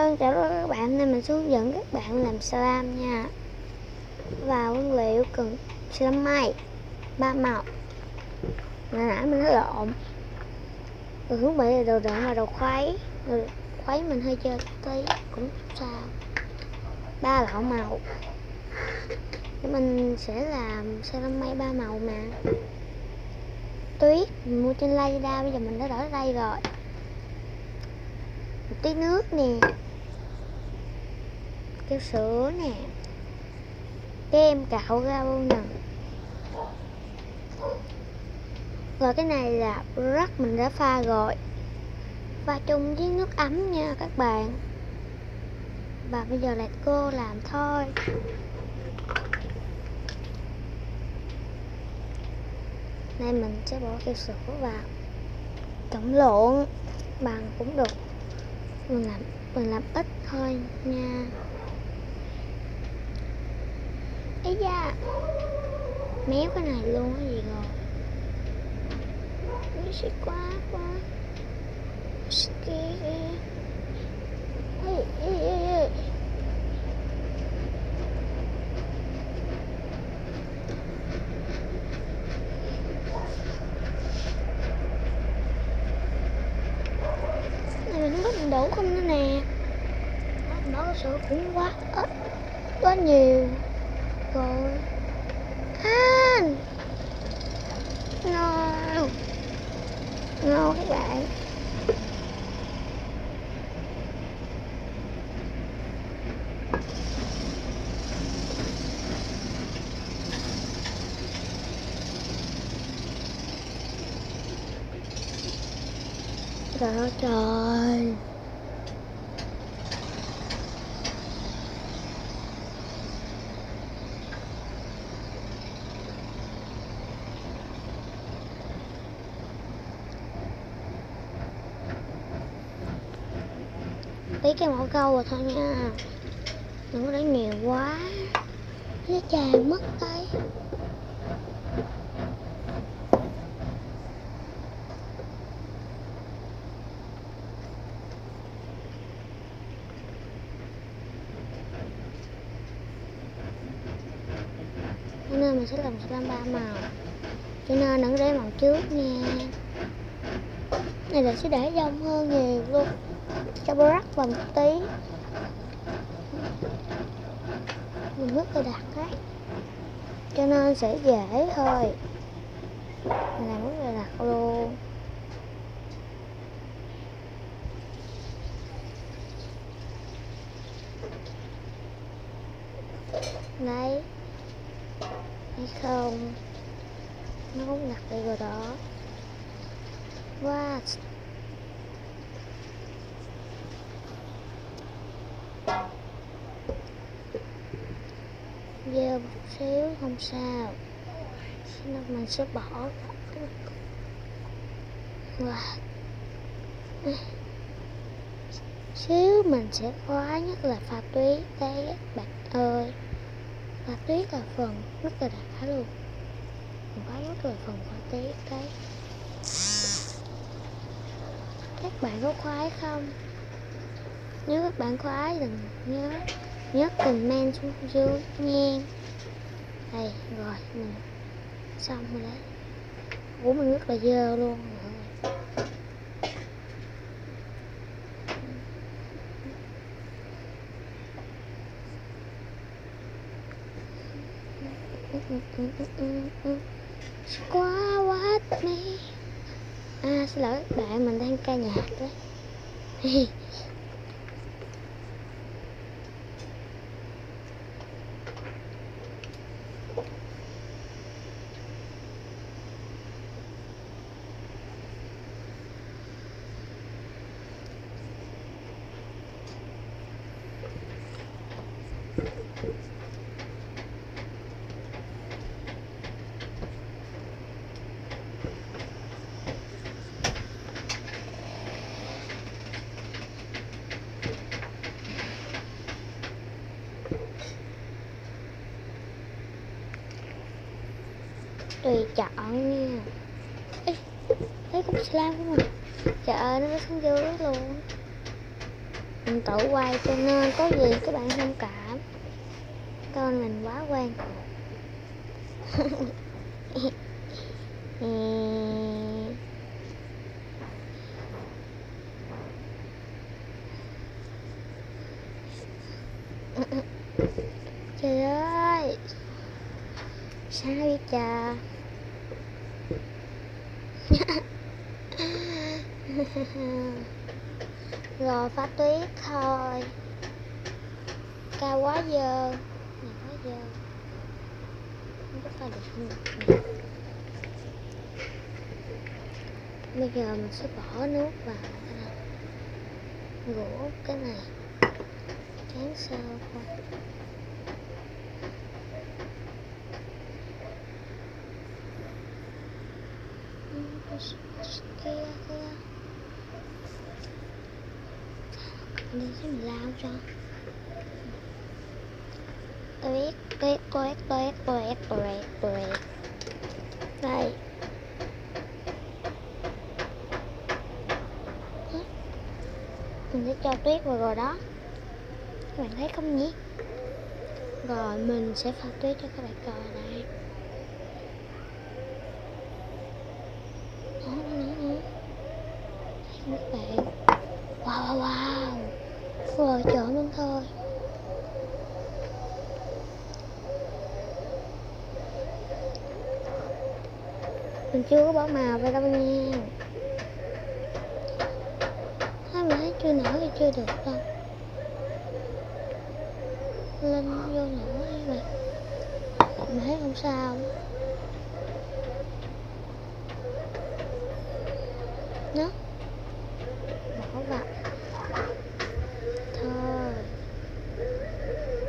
Hello, chào các bạn. Hôm nay mình sẽ hướng dẫn các bạn làm slime nha. Và nguyên liệu cần slime may 3 màu. Hồi nãy mình nói lộn. Rồi chuẩn bị là đồ đựng và đồ khuấy. Đồ khuấy mình hơi chơi tí cũng sao. 3 loại màu. Để mình sẽ làm slime may 3 màu mà. Tuyết mình mua trên Lazada, bây giờ mình đã đổi đây rồi. Một tí nước nè, keo sữa nè, kem cạo ra luôn nè. Rồi cái này là brush mình đã pha rồi, pha chung với nước ấm nha các bạn. Và bây giờ là cô làm thôi. Đây mình sẽ bỏ keo sữa vào, trộn lộn bằng cũng được. Mình làm ít thôi nha. Ấy da, méo cái này luôn cái gì rồi. Nó sẽ quá scary. Này mình không biết mình đủ không nữa nè. Bỏ cái sữa cũng quá ít, quá nhiều rồi. No các bạn. Trời ơi trời. Tí cái mẫu câu rồi thôi nha. Đừng có để nhiều quá, nó tràn mất tay. Cho nên mình sẽ làm slime 3 màu, cho nên đừng để màu trước nha. Này là sẽ để dông hơn nhiều luôn, cho brush vào một tí. Mình rất là đặc đấy, cho nên sẽ dễ thôi. Mình làm rất là đặc luôn. Đấy, hay không? Nó cũng đặc đây rồi đó. Wow. Giờ một xíu không sao, mình sẽ bỏ. Wow. Xíu mình sẽ khóa, nhất là pha tuyết đấy các bạn ơi. Pha tuyết là phần rất là đã luôn. Mình có rất là phần pha tuyết đấy. Các bạn có khoái không? Nếu các bạn khoái đừng nhớ comment xuống dưới nha. Đây rồi, mình xong rồi đấy. Ủa mình rất là dơ luôn rồi. Quá me. Xin lỗi các bạn, mình đang ca nhạc đấy. Tùy chọn nha. Ê, thấy cũng slime của mình. Trời ơi, nó xuống dưới luôn. mình tự quay cho nên có gì các bạn thông cảm, tên mình quá quen thuộc. Trời ơi, sao vậy trời. Rồi phá tuyết thôi, cao quá giờ, này quá giờ, không có pha được không được. Bây giờ mình sẽ bỏ nước vào cái này, gỗ cái này chán sao thôi. Kia đi sẽ mình lao cho tuyết tuyết tuyết tuyết tuyết tuyết tuyết. Đây mình sẽ cho tuyết vào rồi đó, các bạn thấy không nhỉ? Rồi mình sẽ pha tuyết cho các bạn coi đây. Thấy các bạn, wow wow wow, rồi trộn luôn thôi. Mình chưa có bỏ màu vào đâu nha. Mình thấy chưa nở thì chưa được đâu. Lên vô nữa đi mà. Mình thấy không sao. Đó. Bỏ vào. Thôi.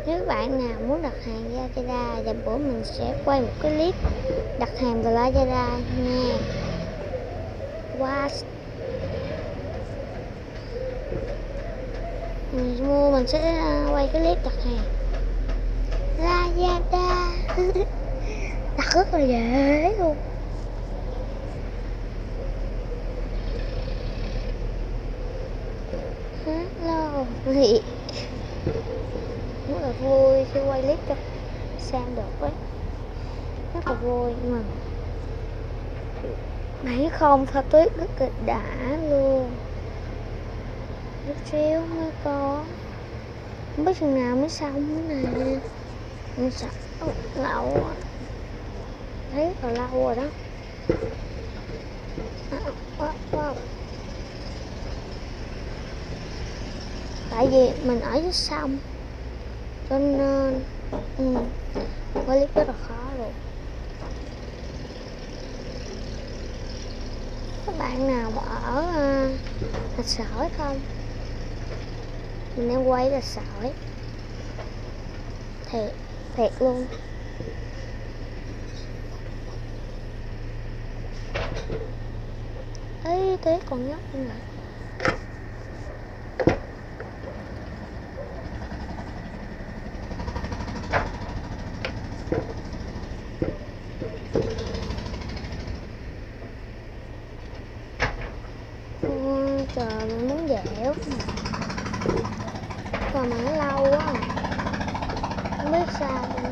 Nếu các bạn nào muốn đặt hàng Lazada, dành bữa mình sẽ quay một cái clip đặt hàng vào Lazada nha. Wow. Mình sẽ quay cái clip đặt hàng Lazada. Đặt rất là dễ luôn. Hello. Rất là vui khi quay clip cho xem được ấy. Rất là vui mà mấy không pha tuyết rất là đã luôn. Nước xíu mới có, không biết chừng nào mới xong cái này nha. Mình sợ lâu rồi, thấy rất là lâu rồi đó. Wow. Tại vì mình ở dưới sông cho nên quay clip rất là khó luôn. Các bạn nào mà ở Thạch Sỏi không? Mình đang quay Thạch Sỏi thiệt luôn. Ấy tuyết còn nhóc nữa. Trời, mình muốn dẻo còn mà nó lâu quá không biết sao nữa.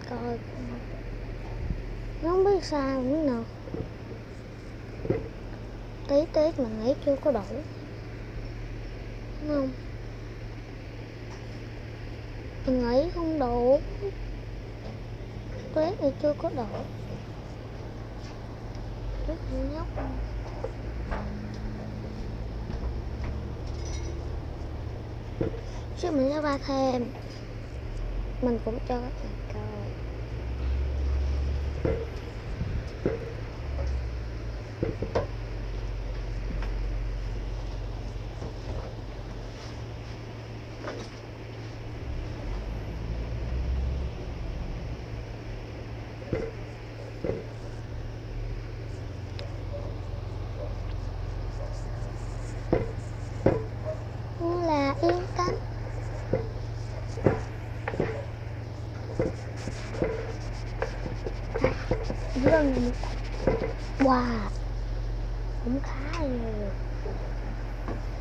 Coi nó không biết sao nữa nào. Tí mình nghĩ chưa có đủ, đúng không? Mình nghĩ không đủ, tuyết thì chưa có đủ. Tuyết nhóc chứ mình sẽ ra thêm. Mình cũng cho các bạn coi. Là yên tâm. Vâng. Wow, cũng khá nhiều.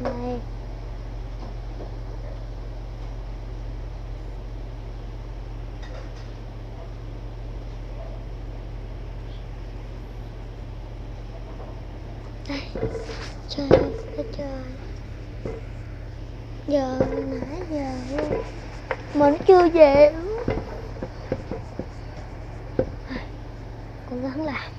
Đây. Đây. Trời ơi, trời. Giờ nãy giờ luôn mà nó chưa về luôn. Cố gắng làm.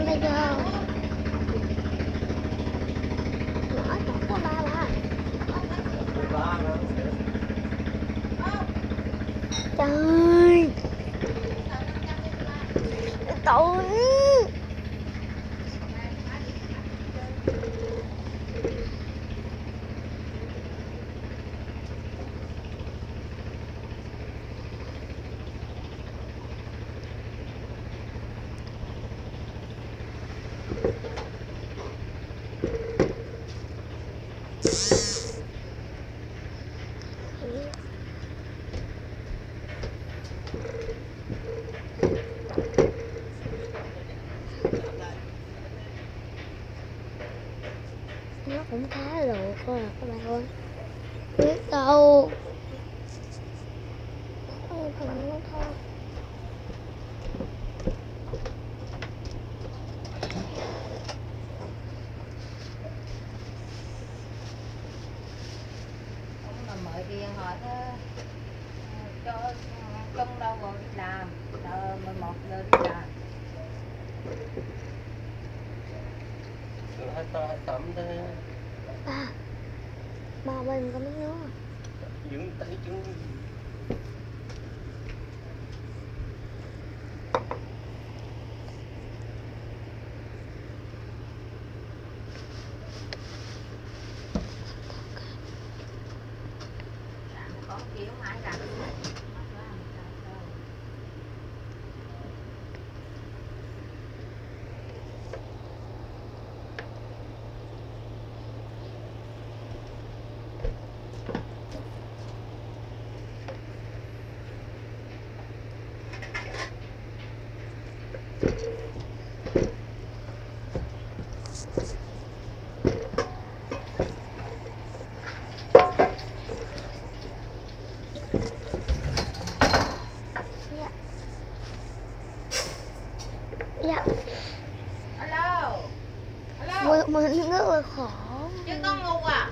Bây giờ nói còn có ba. Trời tội. Nó cũng khá được thôi à các bạn ơi. Biết đâu phần nó thôi. Mời điện hỏi cho Trung đâu rồi đi làm, 11 giờ đi làm. Tắm thế. Ba bên có mấy nhớ. Dưỡng tay chứng. Có kiểu ai làm. Dạ. Alo. Alo. Mình rất là khổ. Chứ con ngu à?